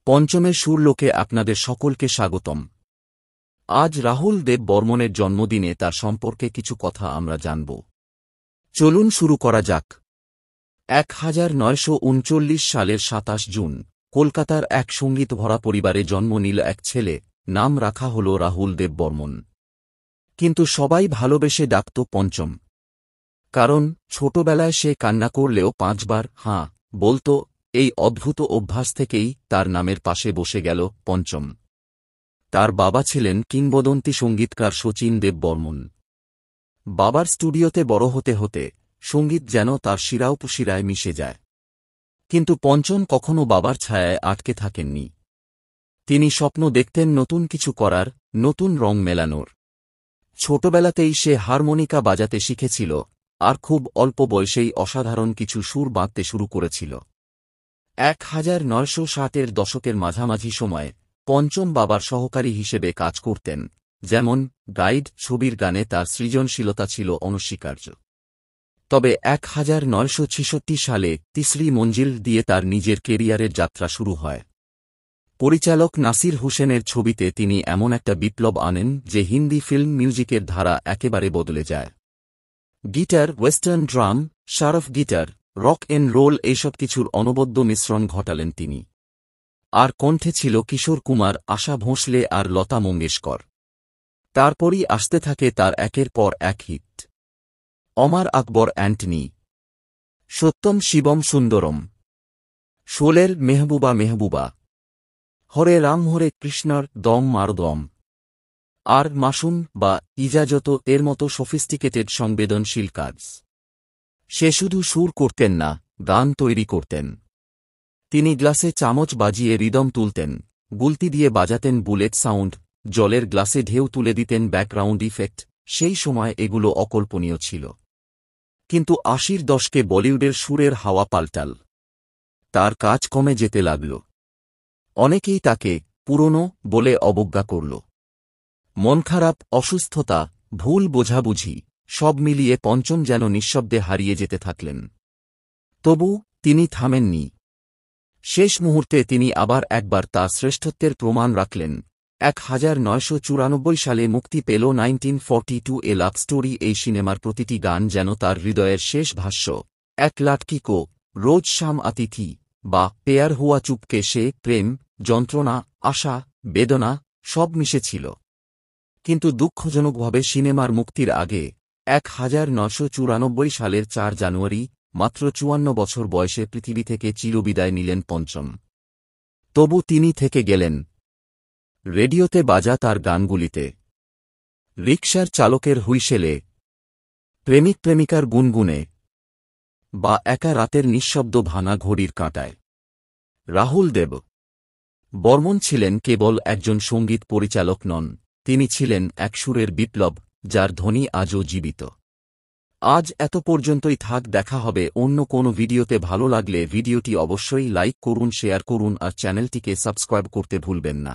পঞ্চমের সুরলোকে আপনাদের সকলকে স্বাগতম। আজ রাহুল দেব বর্মনের জন্মদিনে তার সম্পর্কে কিছু কথা আমরা জানব। চলুন শুরু করা যাক। 1939 সালের 27 জুন কলকাতার এক সঙ্গীত ভরা পরিবারে জন্ম নিল এক ছেলে, নাম রাখা হল রাহুল দেব বর্মন। কিন্তু সবাই ভালোবেসে ডাকত পঞ্চম। কারণ ছোটবেলায় সে কান্না করলেও 5 বার হাঁ বলত। এই অদ্ভুত অভ্যাস থেকেই তার নামের পাশে বসে গেল পঞ্চম। তার বাবা ছিলেন কিংবদন্তি সঙ্গীতকার শচীন দেব বর্মন। বাবার স্টুডিওতে বড় হতে হতে সঙ্গীত যেন তার শিরাউপশিরায় মিশে যায়। কিন্তু পঞ্চম কখনো বাবার ছায়ায় আটকে থাকেননি। তিনি স্বপ্ন দেখতেন নতুন কিছু করার, নতুন রং মেলানোর। ছোটবেলাতেই সে হারমোনিকা বাজাতে শিখেছিল, আর খুব অল্প বয়সেই অসাধারণ কিছু সুর বাঁধতে শুরু করেছিল। 1960-এর দশকের মাঝামাঝি সময়ে পঞ্চম বাবার সহকারী হিসেবে কাজ করতেন, যেমন গাইড ছবির গানে তার সৃজনশীলতা ছিল অনস্বীকার্য। তবে 1966 সালে তিসরি মঞ্জিল দিয়ে তার নিজের কেরিয়ারের যাত্রা শুরু হয়। পরিচালক নাসির হুসেনের ছবিতে তিনি এমন একটা বিপ্লব আনেন যে হিন্দি ফিল্ম মিউজিকের ধারা একেবারে বদলে যায়। গিটার, ওয়েস্টার্ন ড্রাম, শারফ গিটার, রক এন্ড রোল এইসব কিছুর অনবদ্য মিশ্রণ ঘটালেন তিনি। আর কণ্ঠে ছিল কিশোর কুমার, আশা ভোঁসলে আর লতা মঙ্গেশকর। তারপরই আসতে থাকে তার একের পর এক হিট। অমর আকবর অ্যান্টনি, সত্যম শিবম সুন্দরম, শোলের মেহবুবা মেহবুবা, হরে রাম হরে কৃষ্ণর দম মারদম, আর মাসুম বা ইজাজত এর মতো সফিস্টিকেটেড সংবেদনশীল কাজ। সে শুধু সুর করতেন না, গান তৈরি করতেন। তিনি গ্লাসে চামচ বাজিয়ে রিদম তুলতেন, গুলতি দিয়ে বাজাতেন বুলেট সাউন্ড, জলের গ্লাসে ঢেউ তুলে দিতেন ব্যাকগ্রাউন্ড ইফেক্ট। সেই সময় এগুলো অকল্পনীয় ছিল। কিন্তু 80-র দশকে বলিউডের সুরের হাওয়া পাল্টাল। তার কাজ কমে যেতে লাগল। অনেকেই তাকে পুরনো বলে অবজ্ঞা করল। মন খারাপ, অসুস্থতা, ভুল বোঝাবুঝি সব মিলিয়ে পঞ্চম যেন নিঃশব্দে হারিয়ে যেতে থাকলেন। তবু তিনি থামেননি। শেষ মুহূর্তে তিনি আবার একবার তার শ্রেষ্ঠত্বের প্রমাণ রাখলেন। 1994 সালে মুক্তি পেল 1942 এ লাভ স্টোরি। এই সিনেমার প্রতিটি গান যেন তার হৃদয়ের শেষ ভাষ্য। এক লাটকি কো, রোজ শাম আতি থি বা পেয়ার হুয়া চুপকে সে, প্রেম, যন্ত্রণা, আশা, বেদনা সব মিশেছিল। কিন্তু দুঃখজনকভাবে সিনেমার মুক্তির আগে 1994 সালের 4 জানুয়ারি মাত্র 54 বছর বয়সে পৃথিবী থেকে চিরবিদায় নিলেন পঞ্চম। তবু তিনি থেকে গেলেন রেডিওতে বাজা তার গানগুলিতে, রিকশার চালকের হুইসেলে, প্রেমিক প্রেমিকার গুনগুনে, বা একা রাতের নিঃশব্দ ভাঙা ঘড়ির কাঁটায়। রাহুল দেব বর্মন ছিলেন কেবল একজন সঙ্গীত পরিচালক নন, তিনি ছিলেন এক সুরের বিপ্লব, যার ধ্বনি আজও জীবিত। আজ এত পর্যন্তই থাক, দেখা হবে অন্য কোনো ভিডিওতে। ভালো লাগলে ভিডিওটি অবশ্যই লাইক করুন, শেয়ার করুন আর চ্যানেলটিকে সাবস্ক্রাইব করতে ভুলবেন না।